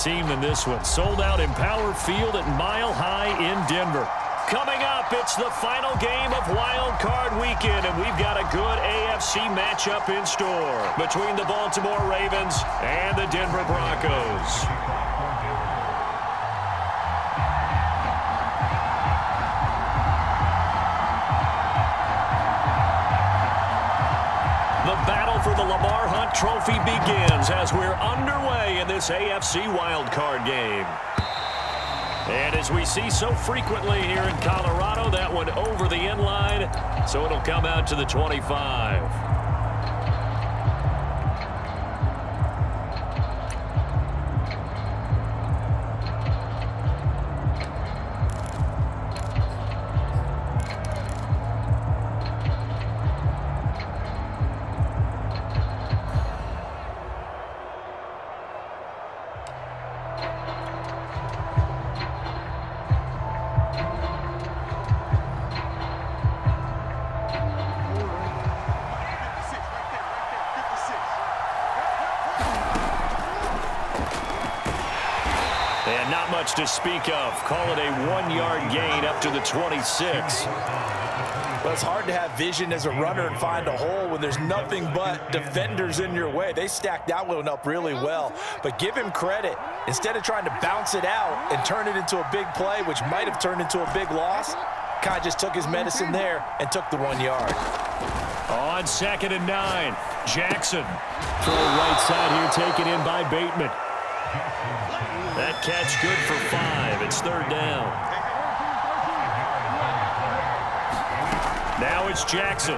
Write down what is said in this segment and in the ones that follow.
Team than this one. Sold out in Power Field at Mile High in Denver. Coming up, it's the final game of Wild Card Weekend, and we've got a good AFC matchup in store between the Baltimore Ravens and the Denver Broncos. The battle for the Lamar Hunt Trophy begins as we're underway in this AFC wildcard game. And as we see so frequently here in Colorado, that one over the end line, so it'll come out to the 25. And not much to speak of. Call it a 1-yard gain up to the 26. Well, it's hard to have vision as a runner and find a hole when there's nothing but defenders in your way. They stacked that one up really well. But give him credit. Instead of trying to bounce it out and turn it into a big play, which might have turned into a big loss, Kai just took his medicine there and took the 1 yard. On 2nd and 9, Jackson. Throw right side here taken in by Bateman. That catch good for 5. It's 3rd down. Now it's Jackson.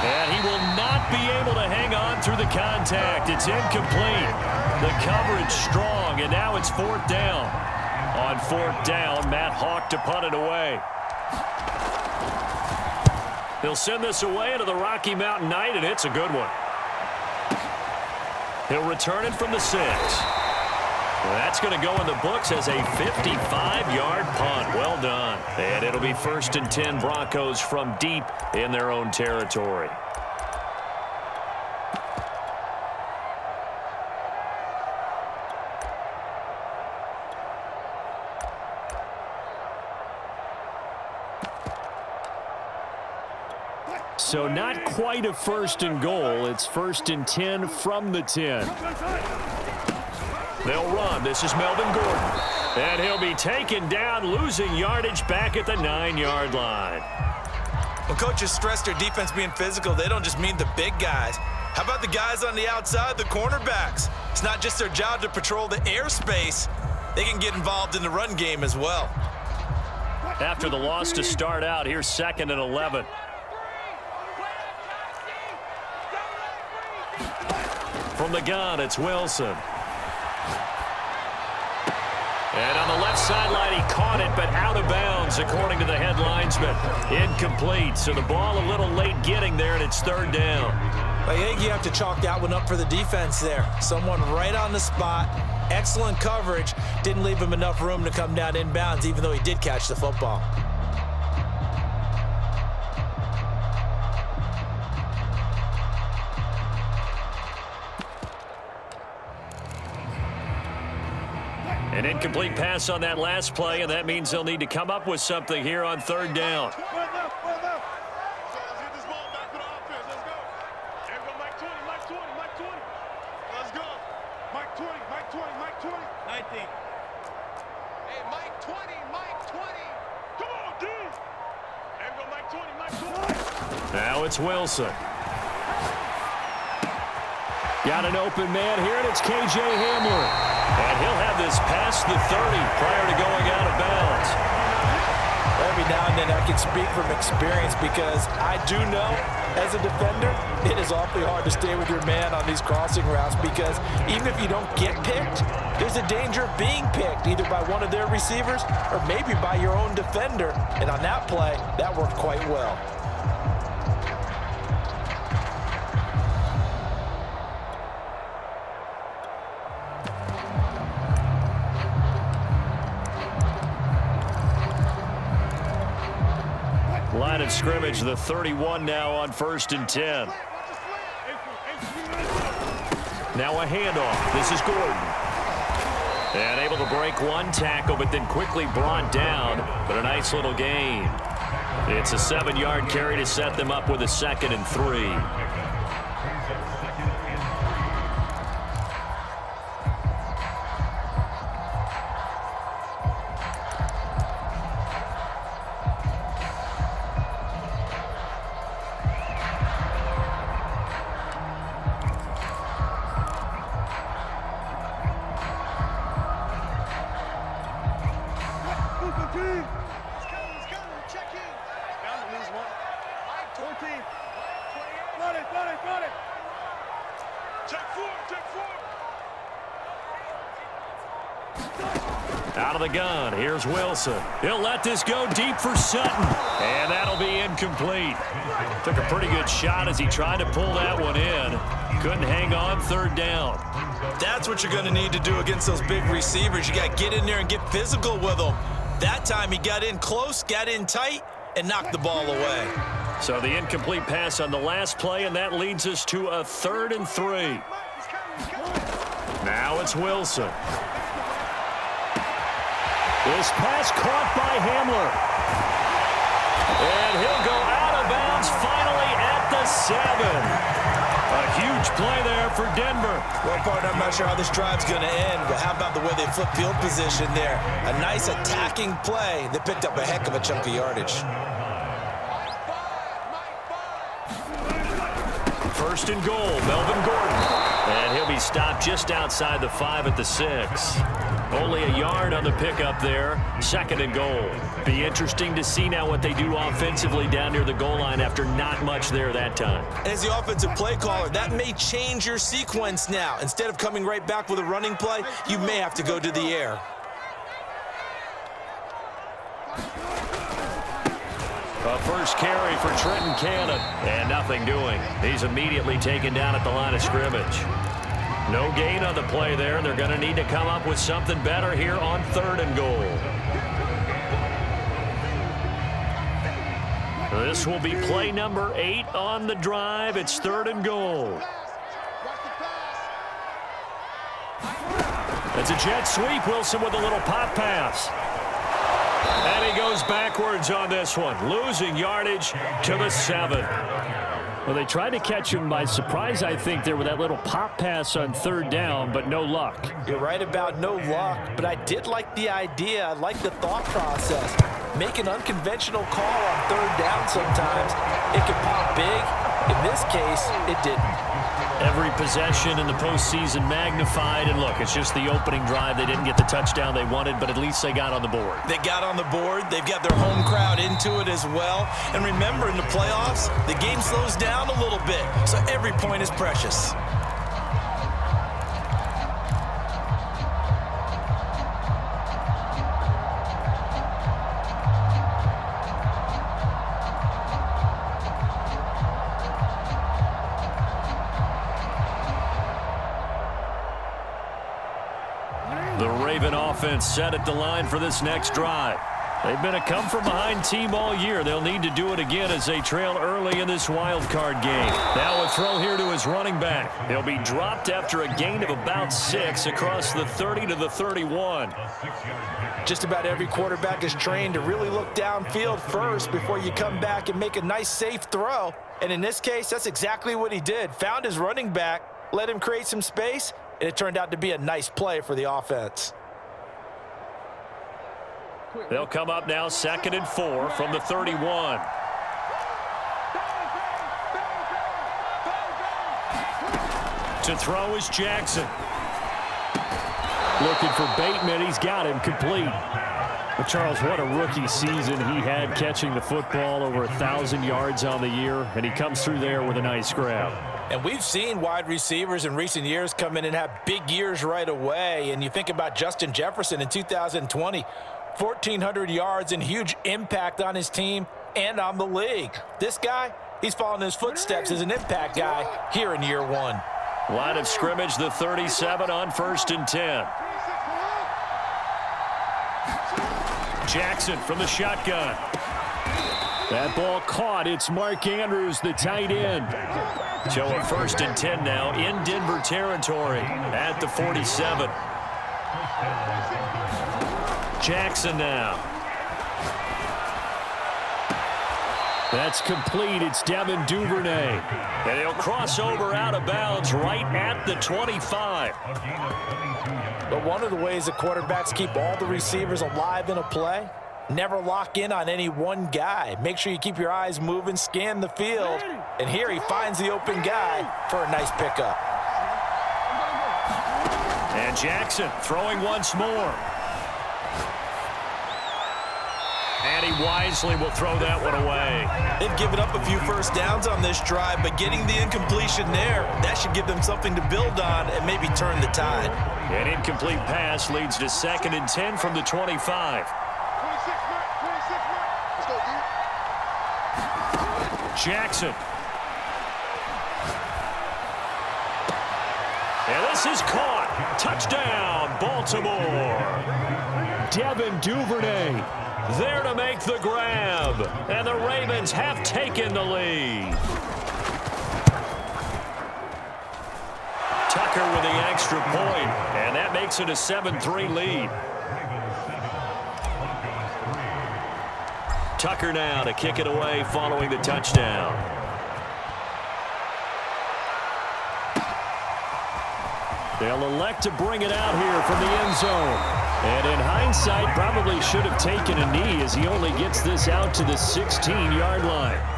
And he will not be able to hang on through the contact. It's incomplete. The coverage strong, and now it's 4th down. On 4th down, Matt Hawk to punt it away. He'll send this away into the Rocky Mountain Night, and it's a good one. He'll return it from the 6. Well, that's going to go in the books as a 55-yard punt. Well done. And it'll be 1st and 10 Broncos from deep in their own territory. So not quite a 1st and goal. It's 1st and 10 from the 10. They'll run. This is Melvin Gordon. And he'll be taken down, losing yardage back at the 9-yard line. When coaches stress their defense being physical, they don't just mean the big guys. How about the guys on the outside, the cornerbacks? It's not just their job to patrol the airspace. They can get involved in the run game as well. After the loss to start out, here's 2nd and 11. From the gun, it's Wilson. And on the left sideline, he caught it, but out of bounds, according to the head linesman. Incomplete, so the ball a little late getting there, and it's 3rd down. I think you have to chalk that one up for the defense there. Someone right on the spot, excellent coverage, didn't leave him enough room to come down inbounds, even though he did catch the football. An incomplete pass on that last play, and that means they'll need to come up with something here on 3rd down. Now it's Wilson. Got an open man here, and it's K.J. Hamler. And he'll have this past the 30 prior to going out of bounds. Every now and then I can speak from experience because I do know as a defender it is awfully hard to stay with your man on these crossing routes because even if you don't get picked, there's a danger of being picked either by one of their receivers or maybe by your own defender. And on that play, that worked quite well. Line of scrimmage, the 31 now on 1st and 10. Now a handoff. This is Gordon. And able to break one tackle, but then quickly brought down. But a nice little gain. It's a 7-yard carry to set them up with a 2nd and 3. Out of the gun, here's Wilson. He'll let this go deep for Sutton. And that'll be incomplete. Took a pretty good shot as he tried to pull that one in. Couldn't hang on 3rd down. That's what you're going to need to do against those big receivers. You got to get in there and get physical with them. That time he got in close, got in tight, and knocked the ball away. So the incomplete pass on the last play, and that leads us to a 3rd and 3. Now it's Wilson. This pass caught by Hamler. And he'll go out of bounds finally at the 7. A huge play there for Denver. Well, partner, I'm not sure how this drive's going to end, but how about the way they flip field position there? A nice attacking play that picked up a heck of a chunk of yardage. 1st and goal, Melvin Gordon. And he'll be stopped just outside the 5 at the 6. Only a yard on the pickup there. 2nd and goal. Be interesting to see now what they do offensively down near the goal line after not much there that time. As the offensive play caller, that may change your sequence now. Instead of coming right back with a running play, you may have to go to the air. A first carry for Trenton Cannon. And nothing doing. He's immediately taken down at the line of scrimmage. No gain on the play there. They're going to need to come up with something better here on 3rd and goal. This will be play number 8 on the drive. It's 3rd and goal. It's a jet sweep. Wilson with a little pop pass. And he goes backwards on this one, losing yardage to the 7. Well, they tried to catch him by surprise, I think, there with that little pop pass on 3rd down, but no luck. You're right about no luck, but I did like the idea. I like the thought process. Make an unconventional call on 3rd down sometimes. It can pop big. In this case, it didn't. Every possession in the postseason magnified, and look, it's just the opening drive. They didn't get the touchdown they wanted, but at least they got on the board. They got on the board. They've got their home crowd into it as well. And remember, in the playoffs, the game slows down a little bit, so every point is precious. The Raven offense set at the line for this next drive. They've been a come-from-behind team all year. They'll need to do it again as they trail early in this wild card game. Now a throw here to his running back. He'll be dropped after a gain of about 6 across the 30 to the 31. Just about every quarterback is trained to really look downfield first before you come back and make a nice, safe throw. And in this case, that's exactly what he did. Found his running back, let him create some space, and it turned out to be a nice play for the offense. They'll come up now 2nd and 4 from the 31. To throw is Jackson. Looking for Bateman. He's got him complete. But Charles, what a rookie season he had catching the football, over 1,000 yards on the year, and he comes through there with a nice grab. And we've seen wide receivers in recent years come in and have big years right away. And you think about Justin Jefferson in 2020, 1,400 yards and huge impact on his team and on the league. This guy, he's following his footsteps as an impact guy here in year 1. Line of scrimmage, the 37 on 1st and 10. Jackson from the shotgun. That ball caught. It's Mark Andrews, the tight end. So a 1st and 10 now in Denver territory at the 47. Jackson now. That's complete. It's Devin Duvernay. And he'll cross over out of bounds right at the 25. But one of the ways that quarterbacks keep all the receivers alive in a play, never lock in on any one guy. Make sure you keep your eyes moving, scan the field. And here he finds the open guy for a nice pickup. And Jackson throwing once more. And he wisely will throw that one away. They've given up a few first downs on this drive, but getting the incompletion there, that should give them something to build on and maybe turn the tide. An incomplete pass leads to 2nd and 10 from the 25. Jackson. And this is caught. Touchdown, Baltimore. Devin Duvernay there to make the grab. And the Ravens have taken the lead. Tucker with the extra point, and that makes it a 7-3 lead. Tucker now to kick it away following the touchdown. They'll elect to bring it out here from the end zone. And in hindsight, probably should have taken a knee as he only gets this out to the 16-yard line.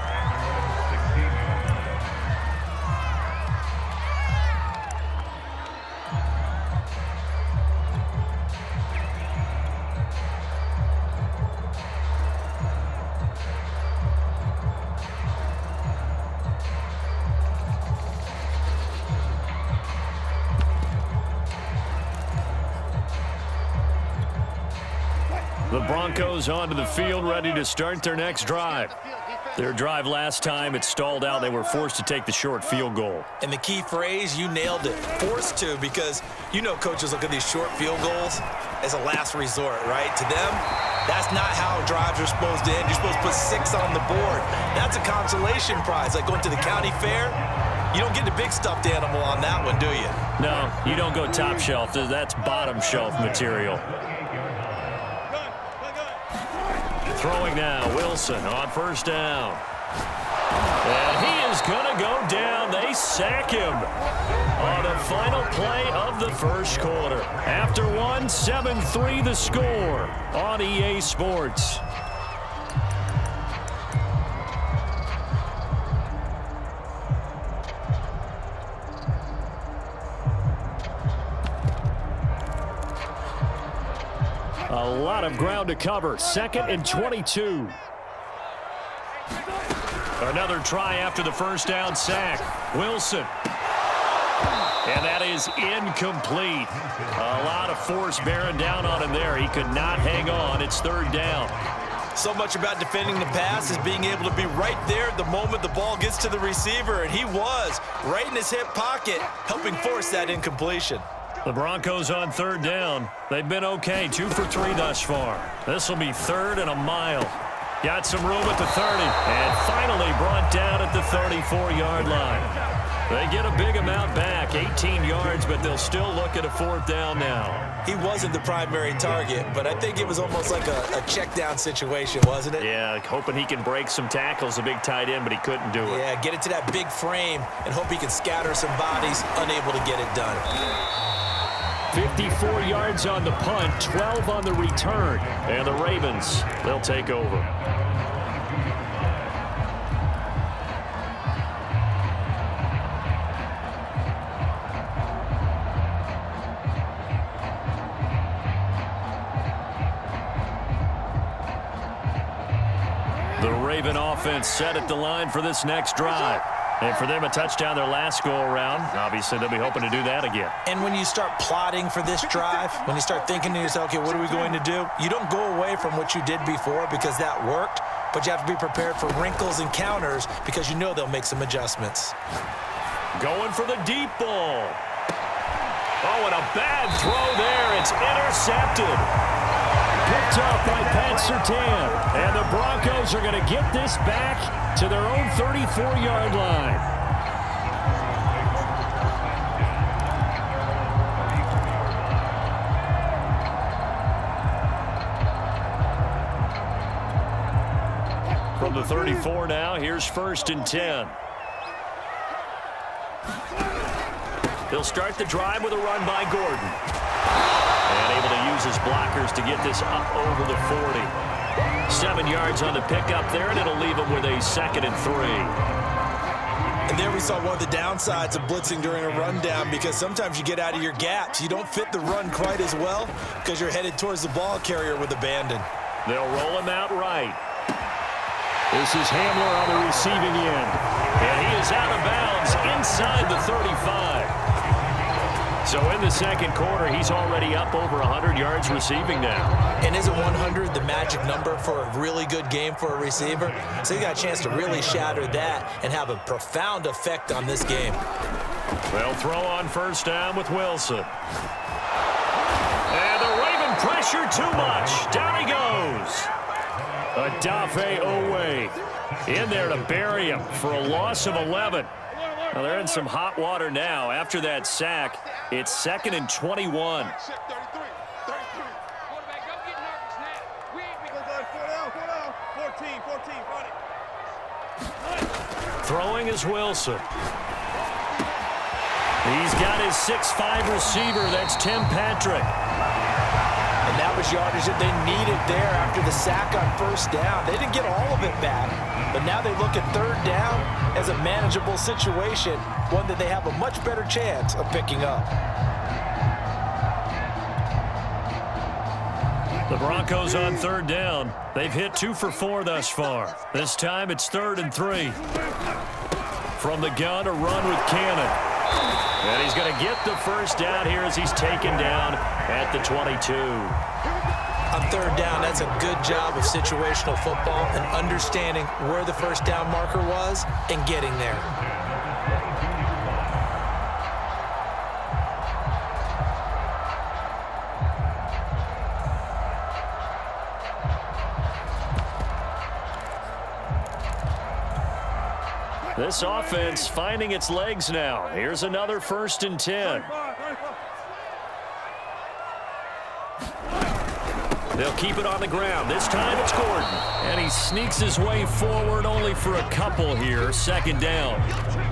The Broncos onto the field, ready to start their next drive. Their drive last time, it stalled out. They were forced to take the short field goal. And the key phrase, you nailed it, forced to, because you know coaches look at these short field goals as a last resort, right? To them, that's not how drives are supposed to end. You're supposed to put 6 on the board. That's a consolation prize, like going to the county fair. You don't get the big stuffed animal on that one, do you? No, you don't go top shelf. That's bottom shelf material. Throwing now, Wilson on 1st down. And he is going to go down. They sack him on the final play of the first quarter. After 7-3 the score on EA Sports. A lot of ground to cover. 2nd and 22. Another try after the first down sack. Wilson. And that is incomplete. A lot of force bearing down on him there. He could not hang on. It's 3rd down. So much about defending the pass is being able to be right there at the moment the ball gets to the receiver. And he was right in his hip pocket, helping force that incompletion. The Broncos on 3rd down. They've been okay, 2 for 3 thus far. This will be 3rd and a mile. Got some room at the 30, and finally brought down at the 34-yard line. They get a big amount back, 18 yards, but they'll still look at a 4th down now. He wasn't the primary target, but I think it was almost like a check down situation, wasn't it? Yeah, hoping he can break some tackles, a big tight end, but he couldn't do it. Yeah, get it to that big frame and hope he can scatter some bodies, unable to get it done. 54 yards on the punt, 12 on the return. And the Ravens, they'll take over. The Raven offense set at the line for this next drive. And for them, a touchdown their last go-around. Obviously, they'll be hoping to do that again. And when you start plotting for this drive, when you start thinking to yourself, okay, what are we going to do? You don't go away from what you did before because that worked, but you have to be prepared for wrinkles and counters because you know they'll make some adjustments. Going for the deep ball. Oh, and a bad throw there. It's intercepted. Picked picked up by Pat Surtain. And the Broncos are going to get this back to their own 34-yard line. From the 34 now, here's 1st and 10. He'll start the drive with a run by Gordon. And able to use his blockers to get this up over the 40. 7 yards on the pickup there, and it'll leave him with a 2nd and 3. And there we saw one of the downsides of blitzing during a rundown, because sometimes you get out of your gaps. You don't fit the run quite as well because you're headed towards the ball carrier with abandon. They'll roll him out right. This is Hamler on the receiving end. And he is out of bounds inside the 35. So in the second quarter, he's already up over 100 yards receiving now. And isn't 100 the magic number for a really good game for a receiver? So you got a chance to really shatter that and have a profound effect on this game. They'll throw on 1st down with Wilson. And the Raven pressure too much. Down he goes. Adafe Owe in there to bury him for a loss of 11. Well, they're in some hot water now. After that sack, it's 2nd and 21. Throwing is Wilson. He's got his 6'5" receiver. That's Tim Patrick. And that was yardage that they needed there after the sack on 1st down. They didn't get all of it back, but now they look at 3rd down as a manageable situation, one that they have a much better chance of picking up. The Broncos on 3rd down. They've hit 2 for 4 thus far. This time it's 3rd and 3. From the gun, a run with Cannon. And he's going to get the 1st down here as he's taken down at the 22. On 3rd down, that's a good job of situational football and understanding where the 1st down marker was and getting there. This offense finding its legs now. Here's another 1st and 10. They'll keep it on the ground. This time it's Gordon. And he sneaks his way forward only for a couple here. 2nd down.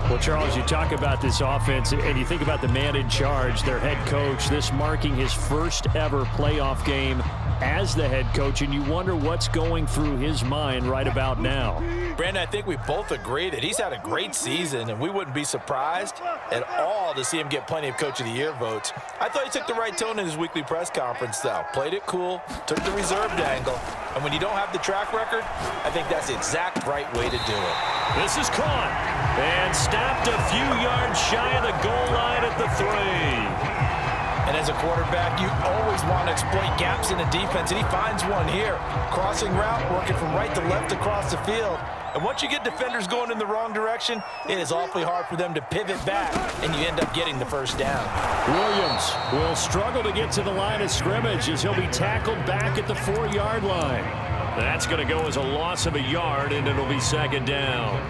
Well, Charles, you talk about this offense, and you think about the man in charge, their head coach, this marking his 1st ever playoff game as the head coach, and you wonder what's going through his mind right about now. Brandon, I think we both agree that he's had a great season, and we wouldn't be surprised at all to see him get plenty of Coach of the Year votes. I thought he took the right tone in his weekly press conference, though. Played it cool, took the reserved angle, and when you don't have the track record, I think that's the exact right way to do it. This is caught and stopped a few yards shy of the goal line at the 3. And as a quarterback, you always want to exploit gaps in the defense, and he finds one here. Crossing route, working from right to left across the field. And once you get defenders going in the wrong direction, it is awfully hard for them to pivot back, and you end up getting the 1st down. Williams will struggle to get to the line of scrimmage as he'll be tackled back at the 4-yard line. That's going to go as a loss of a yard, and it'll be 2nd down.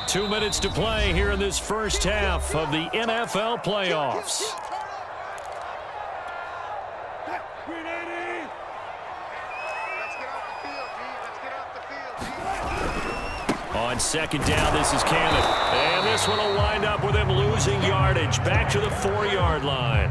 Two minutes to play here in this 1st half of the NFL playoffs. On 2nd down, this is Cannon. And this one will wind up with him losing yardage back to the 4-yard line.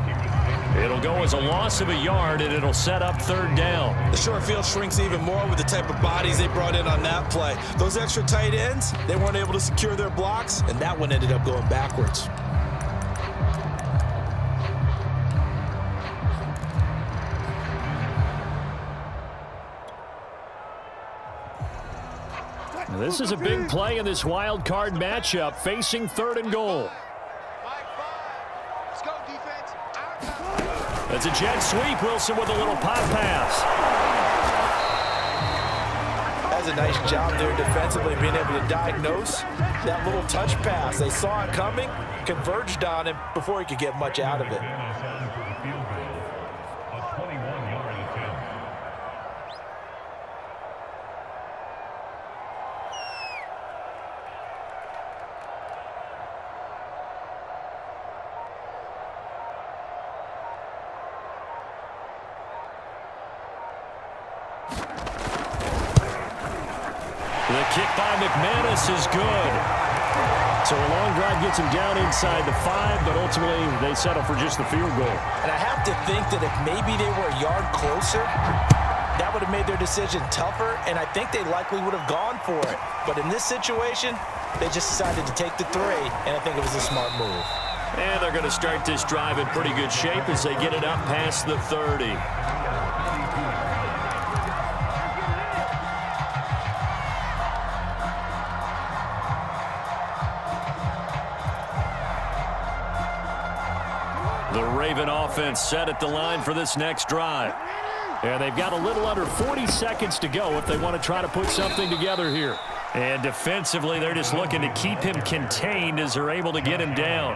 It'll go as a loss of a yard, and it'll set up 3rd down. The short field shrinks even more with the type of bodies they brought in on that play. Those extra tight ends, they weren't able to secure their blocks, and that one ended up going backwards. This is a big play in this wild card matchup, facing 3rd and goal. That's a jet sweep. Wilson with a little pop pass. That's a nice job there defensively, being able to diagnose that little touch pass. They saw it coming, converged on him before he could get much out of it. The kick by McManus is good. So a long drive gets him down inside the 5, but ultimately they settle for just the field goal. And I have to think that if maybe they were a yard closer, that would have made their decision tougher, and I think they likely would have gone for it. But in this situation, they just decided to take the 3, and I think it was a smart move. And they're going to start this drive in pretty good shape as they get it up past the 30. The Raven offense set at the line for this next drive. And they've got a little under 40 seconds to go if they want to try to put something together here. And defensively, they're just looking to keep him contained as they're able to get him down.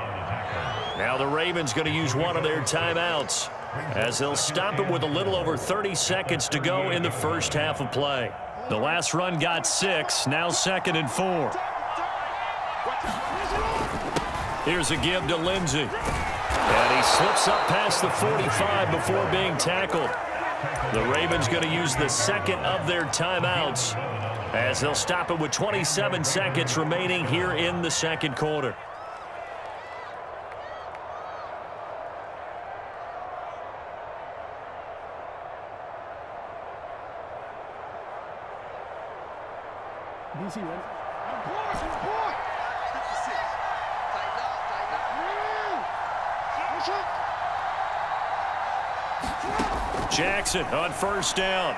Now the Ravens going to use one of their timeouts as they'll stop it with a little over 30 seconds to go in the first half of play. The last run got 6, now 2nd and 4. Here's a give to Lindsey. And he slips up past the 45 before being tackled. The Ravens going to use the 2nd of their timeouts as they'll stop it with 27 seconds remaining here in the 2nd quarter. Jackson on 1st down.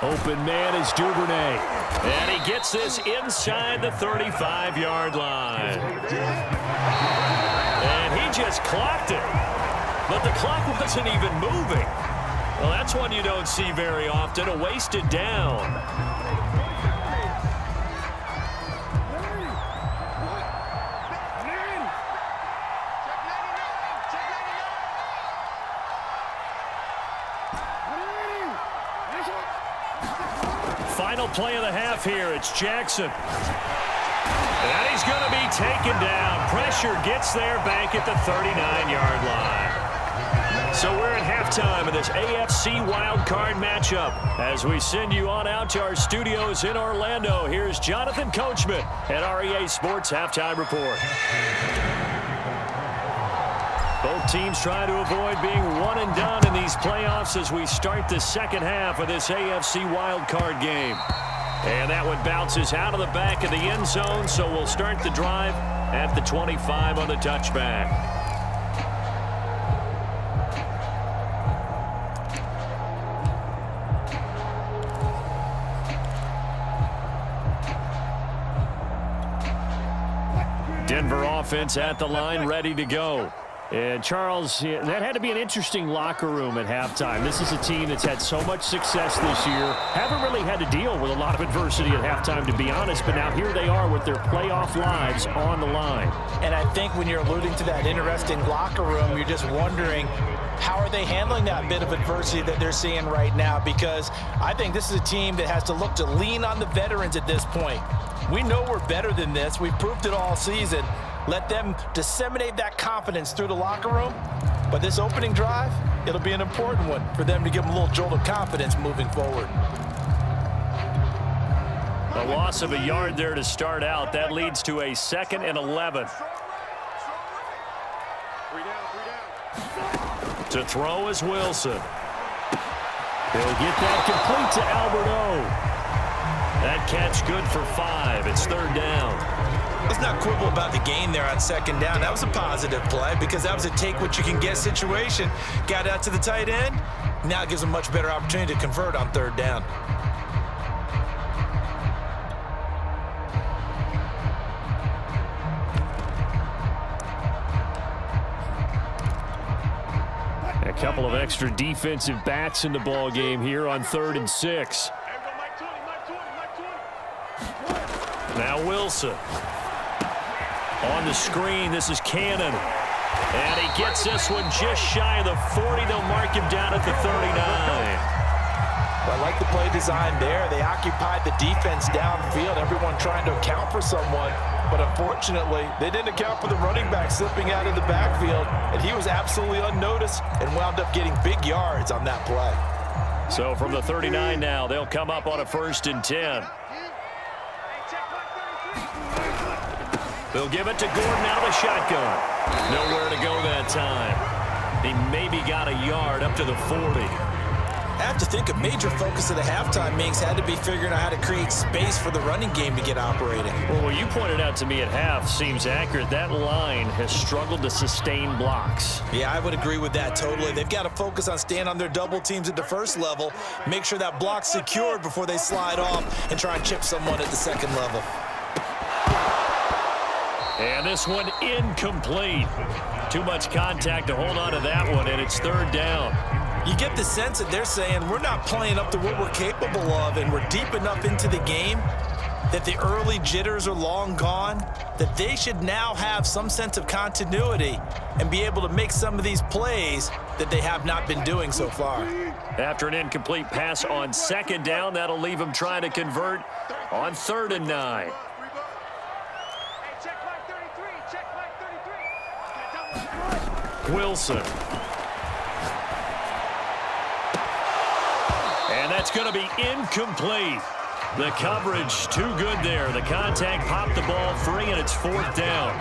Open man is Duvernay. And he gets this inside the 35-yard line. And he just clocked it. But the clock wasn't even moving. Well, that's one you don't see very often, a wasted down. Final play of the half here. It's Jackson. And he's going to be taken down. Pressure gets there back at the 39-yard line. So we're at halftime of this AFC Wildcard matchup. As we send you on out to our studios in Orlando, here's Jonathan Coachman at REA Sports Halftime Report. Both teams trying to avoid being one and done in these playoffs as we start the 2nd half of this AFC Wildcard game. And that one bounces out of the back of the end zone, so we'll start the drive at the 25 on the touchback. Denver offense at the line, ready to go. And Charles, that had to be an interesting locker room at halftime. This is a team that's had so much success this year. Haven't really had to deal with a lot of adversity at halftime, to be honest. But now here they are with their playoff lives on the line. And I think when you're alluding to that interesting locker room, you're just wondering, how are they handling that bit of adversity that they're seeing right now? Because I think this is a team that has to look to lean on the veterans at this point. We know we're better than this. We've proved it all season. Let them disseminate that confidence through the locker room. But this opening drive, it'll be an important one for them to give them a little jolt of confidence moving forward. A loss of a yard there to start out. That leads to a 2nd and 11. To throw is Wilson. He'll get that complete to Alberto. That catch good for 5. It's 3rd down. Let's not quibble about the gain there on 2nd down. That was a positive play because that was a take-what-you-can-get situation. Got out to the tight end. Now it gives them a much better opportunity to convert on 3rd down. couple of extra defensive backs in the ball game here on 3rd and 6. Now Wilson. On the screen, this is Cannon. And he gets this one just shy of the 40. They'll mark him down at the 39. Well, I like the play design there. They occupied the defense downfield, everyone trying to account for someone. But unfortunately, they didn't account for the running back slipping out of the backfield. And he was absolutely unnoticed and wound up getting big yards on that play. So from the 39 now, they'll come up on a 1st and 10. They'll give it to Gordon out of the shotgun. Nowhere to go that time. He maybe got a yard up to the 40. I have to think a major focus of the halftime mix had to be figuring out how to create space for the running game to get operating. Well, what you pointed out to me at half seems accurate. That line has struggled to sustain blocks. Yeah, I would agree with that totally. They've got to focus on staying on their double teams at the first level, make sure that block's secured before they slide off and try and chip someone at the second level. And this one incomplete. Too much contact to hold on to that one, and it's 3rd down. You get the sense that they're saying we're not playing up to what we're capable of, and we're deep enough into the game that the early jitters are long gone, that they should now have some sense of continuity and be able to make some of these plays that they have not been doing so far. After an incomplete pass on 2nd down, that'll leave them trying to convert on 3rd and 9. Wilson. And that's going to be incomplete. The coverage too good there. The contact popped the ball free, and it's 4th down.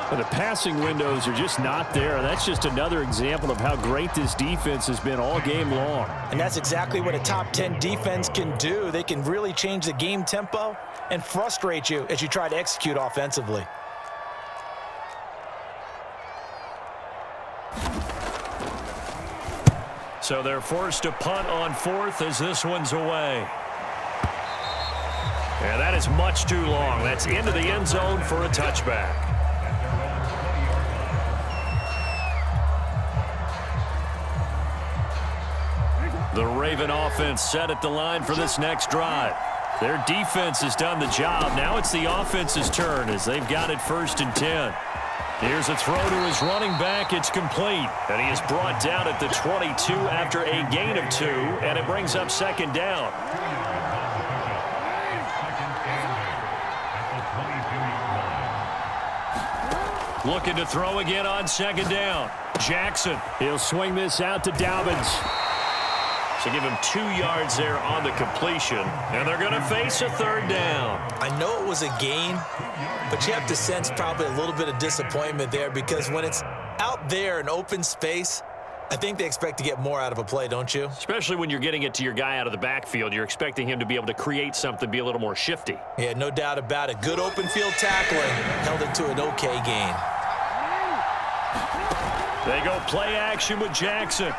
But the passing windows are just not there. That's just another example of how great this defense has been all game long. And that's exactly what a top 10 defense can do. They can really change the game tempo and frustrate you as you try to execute offensively. So they're forced to punt on 4th as this one's away. And that is much too long. That's into the end zone for a touchback. The Raven offense set at the line for this next drive. Their defense has done the job. Now it's the offense's turn as they've got it 1st and 10. Here's a throw to his running back. It's complete. And he is brought down at the 22 after a gain of 2, and it brings up 2nd down. Looking to throw again on 2nd down. Jackson, he'll swing this out to dubz. So give him 2 yards there on the completion, and they're going to face a 3rd down. I know it was a gain, but you have to sense probably a little bit of disappointment there because when it's out there in open space, I think they expect to get more out of a play, don't you? Especially when you're getting it to your guy out of the backfield. You're expecting him to be able to create something, be a little more shifty. Yeah, no doubt about it. Good open field tackling held it to an okay gain. They go play action with Jackson.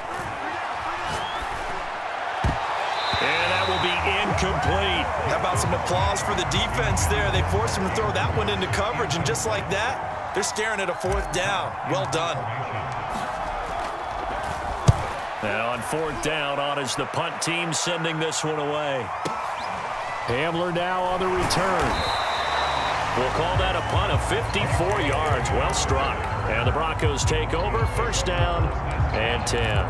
And that will be incomplete. How about some applause for the defense there? They forced him to throw that one into coverage, and just like that, they're staring at a 4th down. Well done. Now on 4th down, on is the punt team sending this one away. Hamler now on the return. We'll call that a punt of 54 yards. Well struck. And the Broncos take over. 1st down and 10.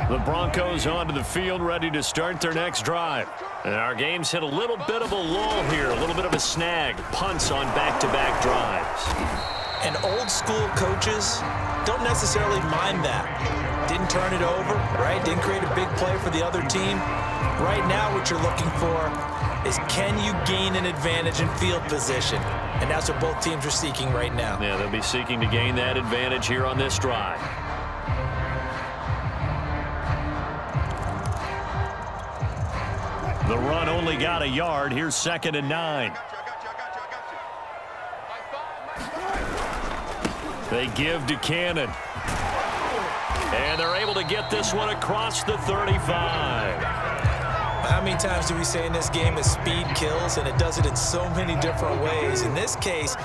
The Broncos onto the field, ready to start their next drive. And our game's hit a little bit of a lull here, a little bit of a snag. Punts on back-to-back drives. And old school coaches don't necessarily mind that. Didn't turn it over, right? Didn't create a big play for the other team. Right now what you're looking for is can you gain an advantage in field position? And that's what both teams are seeking right now. Yeah, they'll be seeking to gain that advantage here on this drive. The run only got a yard. Here's 2nd and 9. They give to Cannon. And they're able to get this one across the 35. How many times do we say in this game that speed kills, and it does it in so many different ways? In this case,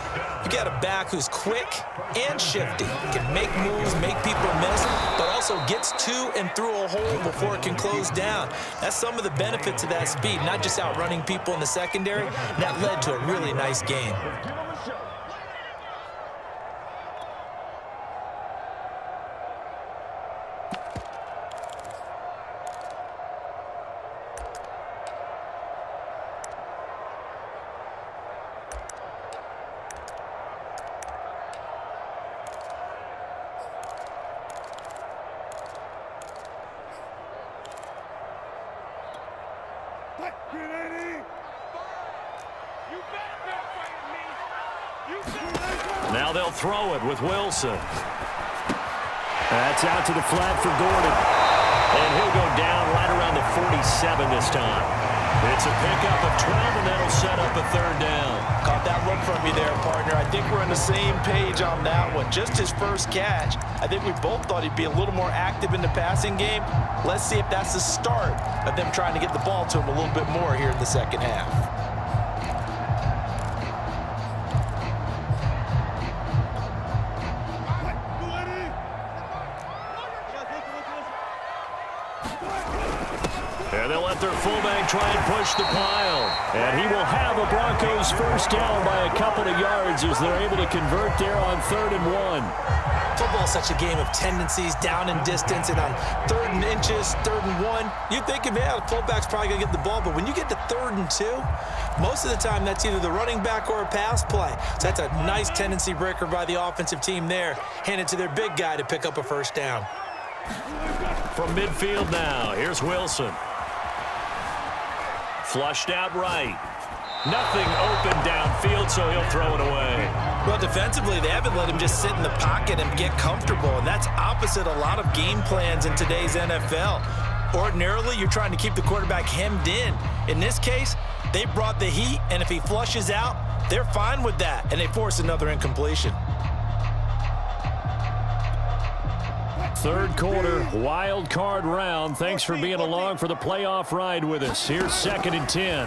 you got a back who's quick and shifty, can make moves, make people miss, but also gets to and through a hole before it can close down. That's some of the benefits of that speed, not just outrunning people in the secondary. That led to a really nice game. Now they'll throw it with Wilson. That's out to the flat for Gordon. And he'll go down right around the 47 this time. It's a pickup of 12, and that'll set up a third down. Caught that look from you there, partner. I think we're on the same page on that one. Just his first catch. I think we both thought he'd be a little more active in the passing game. Let's see if that's the start of them trying to get the ball to him a little bit more here in the second half. And they'll let their fullback try and push the pile. And he will have a Broncos first down by a couple of yards as they're able to convert there on 3rd and 1. Football is such a game of tendencies, down and distance, and on 3rd and inches, 3rd and 1, you're thinking, man, the fullback's probably going to get the ball. But when you get to 3rd and 2, most of the time that's either the running back or a pass play. So that's a nice tendency breaker by the offensive team there. Hand it to their big guy to pick up a first down. From midfield now, here's Wilson. Flushed out right. Nothing open downfield, so he'll throw it away. Well, defensively, they haven't let him just sit in the pocket and get comfortable, and that's opposite a lot of game plans in today's NFL. Ordinarily, you're trying to keep the quarterback hemmed in. In this case, they brought the heat, and if he flushes out, they're fine with that, and they force another incompletion. Third quarter, wild card round. Thanks for being along for the playoff ride with us. Here's 2nd and 10.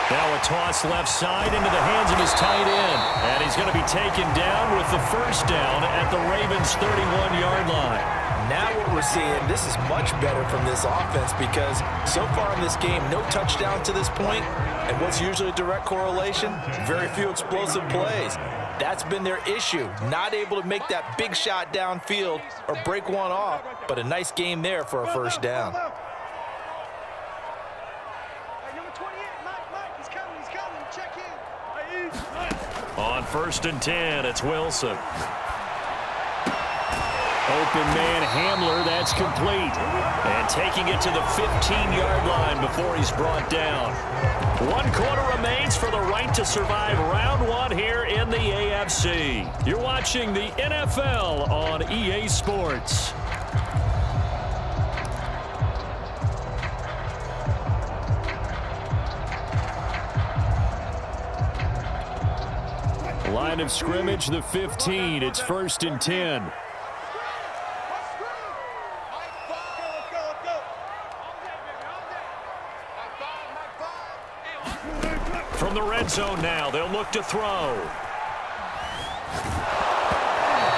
Now a toss left side into the hands of his tight end. And he's going to be taken down with the first down at the Ravens' 31-yard line. Now what we're seeing, this is much better from this offense because so far in this game, no touchdowns to this point. And what's usually a direct correlation? Very few explosive plays. That's been their issue, not able to make that big shot downfield or break one off, but a nice game there for a first down. On 1st and 10, it's Wilson. Open man Hamler, that's complete. And taking it to the 15-yard line before he's brought down. 1 quarter remains for the right to survive round 1 here in the AFC. You're watching the NFL on EA Sports. Line of scrimmage, the 15. It's 1st and 10. From the red zone now, they'll look to throw.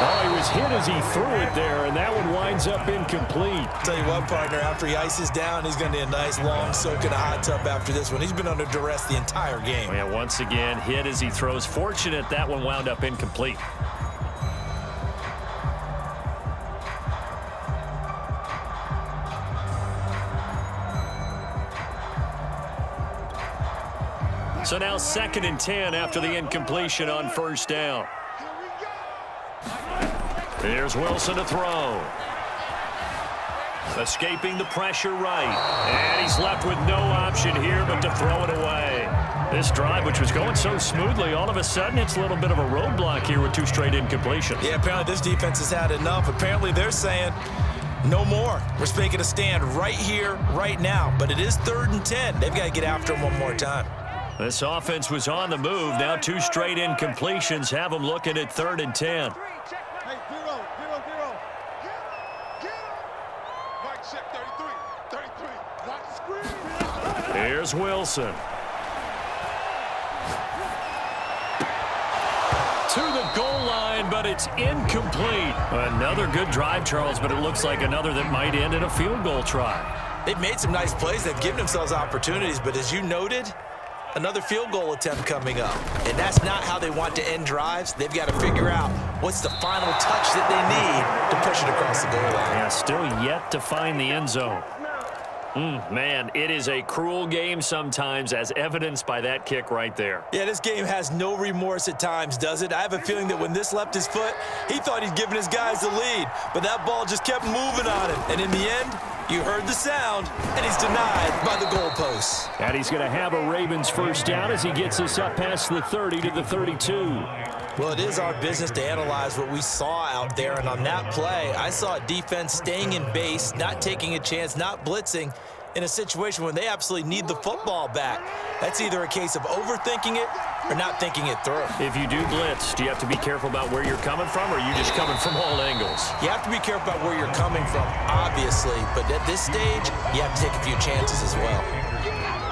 Oh, he was hit as he threw it there, and that one winds up incomplete. Tell you what, partner, after he ices down, he's going to need a nice long soak in a hot tub after this one. He's been under duress the entire game. Oh, yeah, once again, hit as he throws. Fortunate that one wound up incomplete. So now 2nd and 10 after the incompletion on first down. Here's Wilson to throw. Escaping the pressure right. And he's left with no option here but to throw it away. This drive, which was going so smoothly, all of a sudden it's a little bit of a roadblock here with 2 straight incompletions. Yeah, apparently this defense has had enough. Apparently they're saying no more. We're making a stand right here, right now. But it is 3rd and 10. They've got to get after him one more time. This offense was on the move. Now 2 straight incompletions have them looking at 3rd and 10. Hey, 0, 0, 0. Get him. Mike check 33. Here's Wilson. To the goal line, but it's incomplete. Another good drive, Charles, but it looks like another that might end in a field goal try. They've made some nice plays. They've given themselves opportunities, but as you noted, another field goal attempt coming up. And that's not how they want to end drives. They've got to figure out what's the final touch that they need to push it across the goal line. Yeah, still yet to find the end zone. Man, it is a cruel game sometimes, as evidenced by that kick right there. Yeah, this game has no remorse at times, does it? I have a feeling that when this left his foot, he thought he'd given his guys the lead, but that ball just kept moving on him. And in the end, you heard the sound, and he's denied by the goalposts. And he's going to have a Ravens first down as he gets us up past the 30 to the 32. Well, it is our business to analyze what we saw out there, and on that play, I saw a defense staying in base, not taking a chance, not blitzing in a situation when they absolutely need the football back. That's either a case of overthinking it or not thinking it through. If you do blitz, do you have to be careful about where you're coming from, or are you just coming from all angles? You have to be careful about where you're coming from, obviously, but at this stage, you have to take a few chances as well.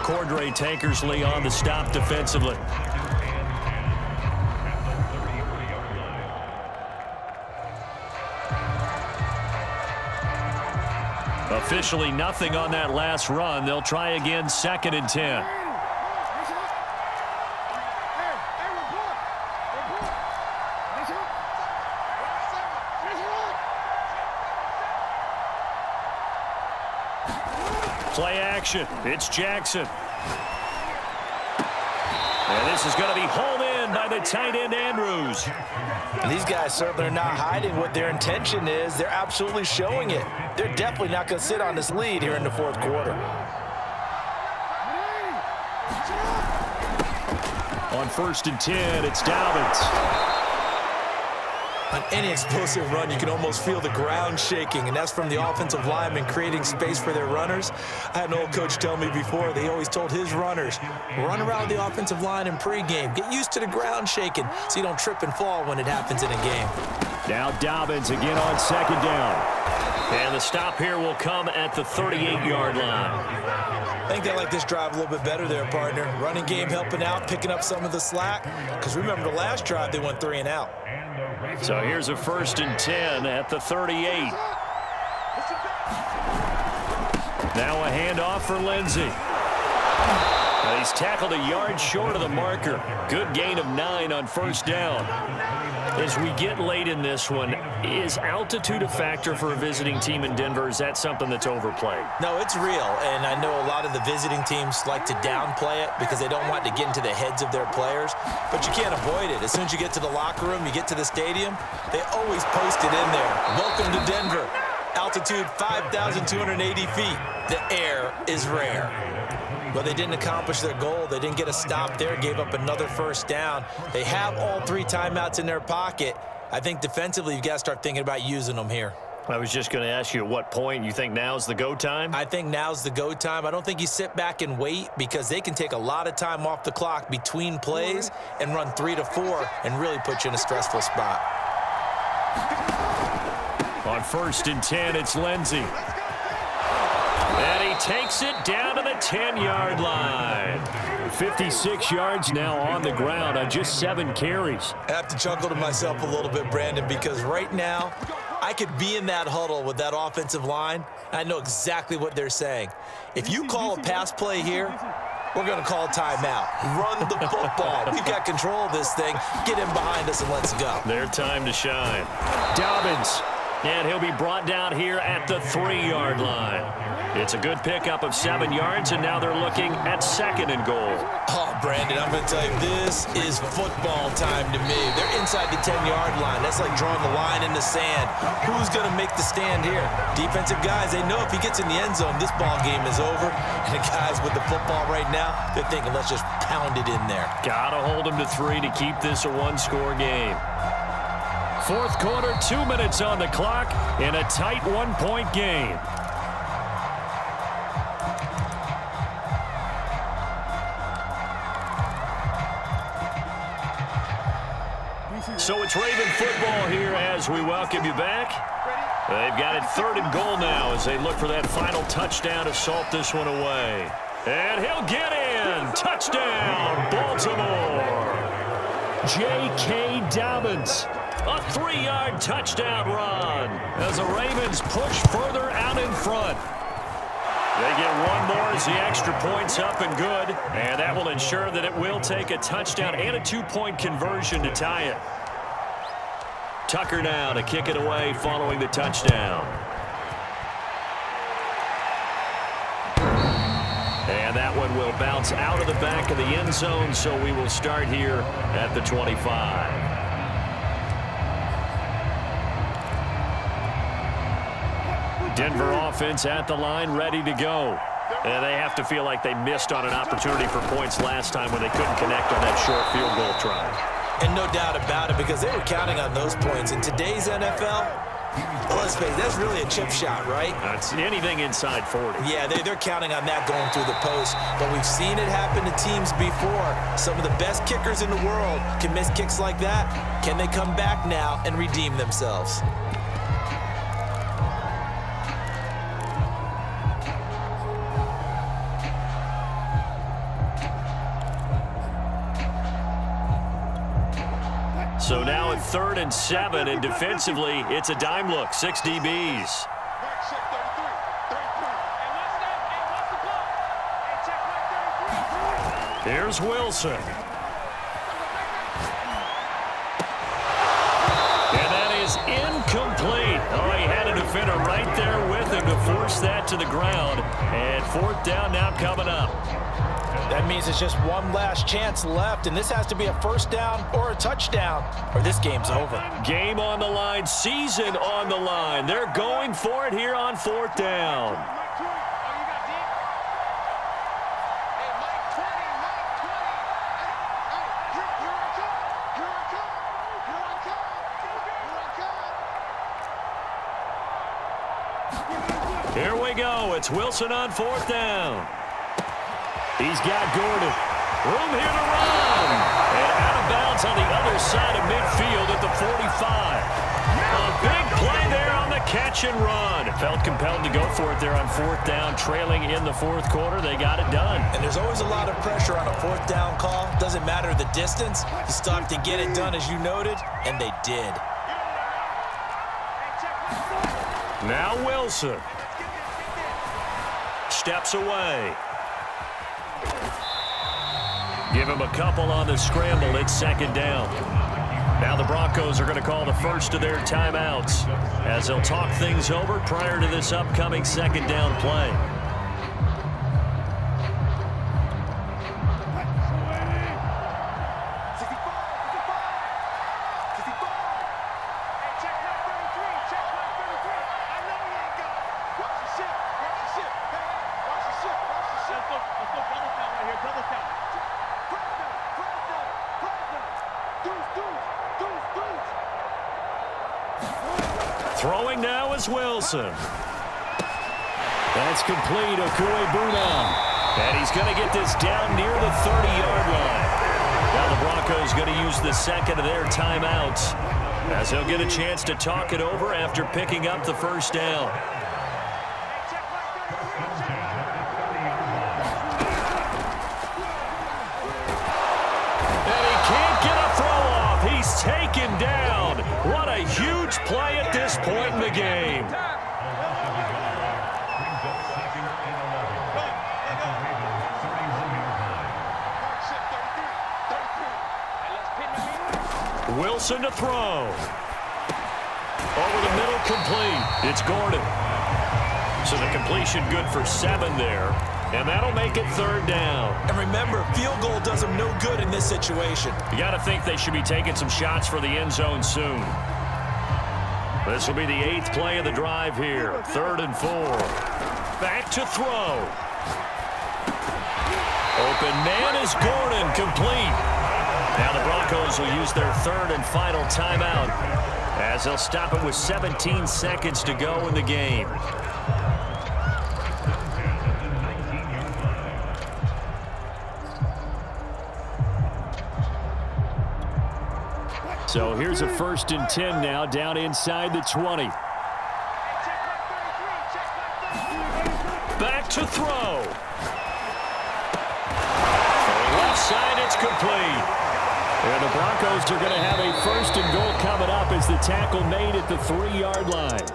Cordray Tankersley on the stop defensively. Officially nothing on that last run. They'll try again, 2nd and 10. Play action. It's Jackson. And this is going to be hauled in by the tight end, Andrews. And these guys certainly are not hiding what their intention is. They're absolutely showing it. They're definitely not going to sit on this lead here in the 4th quarter. On 1st and 10, it's dubz. On any explosive run, you can almost feel the ground shaking, and that's from the offensive linemen creating space for their runners. I had an old coach tell me before, they always told his runners, run around the offensive line in pregame. Get used to the ground shaking so you don't trip and fall when it happens in a game. Now dubz again on 2nd down. And the stop here will come at the 38-yard line. I think they like this drive a little bit better there, partner. Running game helping out, picking up some of the slack. Because remember, the last drive, they went 3 and out. So here's a 1st and 10 at the 38. Now a handoff for Lindsey. He's tackled a yard short of the marker. Good gain of 9 on 1st down. As we get late in this one, is altitude a factor for a visiting team in Denver? Is that something that's overplayed? No, it's real, and I know a lot of the visiting teams like to downplay it because they don't want to get into the heads of their players, but you can't avoid it. As soon as you get to the locker room, you get to the stadium, they always post it in there. Welcome to Denver. Altitude 5,280 feet. The air is rare. But they didn't accomplish their goal. They didn't get a stop there, gave up another 1st down. They have all 3 timeouts in their pocket. I think defensively, you've got to start thinking about using them here. I was just going to ask you at what point you think now's the go time? I think now's the go time. I don't think you sit back and wait because they can take a lot of time off the clock between plays and run 3 to 4 and really put you in a stressful spot. On 1st and 10, it's Lindsey. And he takes it down to the 10-yard line. 56 yards now on the ground on just 7 carries. I have to chuckle to myself a little bit, Brandon, because right now I could be in that huddle with that offensive line. I know exactly what they're saying. If you call a pass play here, we're going to call timeout. Run the football. We've got control of this thing. Get in behind us and let's go. Their time to shine. dubz. And he'll be brought down here at the 3-yard line. It's a good pickup of 7 yards, and now they're looking at 2nd and goal. Oh, Brandon, I'm going to tell you, this is football time to me. They're inside the 10-yard line. That's like drawing the line in the sand. Who's going to make the stand here? Defensive guys, they know if he gets in the end zone, this ball game is over. And the guys with the football right now, they're thinking, let's just pound it in there. Got to hold him to 3 to keep this a 1-score game. 4th quarter, 2 minutes on the clock in a tight 1-point game. So it's Raven football here as we welcome you back. They've got it 3rd and goal now as they look for that final touchdown to salt this one away. And he'll get in. Touchdown, Baltimore. J.K. Dobbins. A 3-yard touchdown run as the Ravens push further out in front. They get one more as the extra point's up and good. And that will ensure that it will take a touchdown and a 2-point conversion to tie it. Tucker now to kick it away following the touchdown. And that one will bounce out of the back of the end zone, so we will start here at the 25. Denver offense at the line, ready to go. And they have to feel like they missed on an opportunity for points last time when they couldn't connect on that short field goal try. And no doubt about it, because they were counting on those points. In today's NFL, let's face it, that's really a chip shot, right? That's anything inside 40. Yeah, they're counting on that going through the post. But we've seen it happen to teams before. Some of the best kickers in the world can miss kicks like that. Can they come back now and redeem themselves? So now at 3rd and 7, and defensively, it's a dime look, 6 DBs. Here's Wilson. And that is incomplete. Oh, he had a defender right there with him to force that to the ground. And 4th down now coming up. That means it's just one last chance left, and this has to be a 1st down or a touchdown, or this game's over. Game on the line, season on the line. They're going for it here on 4th down. Here we go. It's Wilson on 4th down. He's got Gordon. Room here to run. And out of bounds on the other side of midfield at the 45. A big play there on the catch and run. Felt compelled to go for it there on 4th down. Trailing in the 4th quarter. They got it done. And there's always a lot of pressure on a 4th down call. Doesn't matter the distance. You still have to get it done, as you noted, and they did. Now Wilson. Steps away. Give him a couple on the scramble. It's 2nd down. Now the Broncos are going to call the first of their timeouts as they'll talk things over prior to this upcoming 2nd down play. Throwing now is Wilson. That's complete. Okuegbuna. And he's going to get this down near the 30-yard line. Now the Broncos going to use the 2nd of their timeouts as they'll get a chance to talk it over after picking up the 1st down. And he can't get a throw off. He's taken down. What a huge play at this point in the game. Wilson to throw. Over the middle, complete. It's Gordon. So the completion good for 7 there. And that'll make it 3rd down. And remember, field goal does them no good in this situation. You got to think they should be taking some shots for the end zone soon. This will be the 8th play of the drive here. 3rd and 4. Back to throw. Open man is Gordon, complete. Now the Broncos will use their 3rd and final timeout as they'll stop it with 17 seconds to go in the game. So here's a 1st and 10 now down inside the 20. Back to throw. inside. It's complete. And the Broncos are going to have a 1st and goal coming up as the tackle made at the 3-yard line.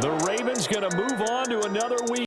The Ravens going to move on to another week.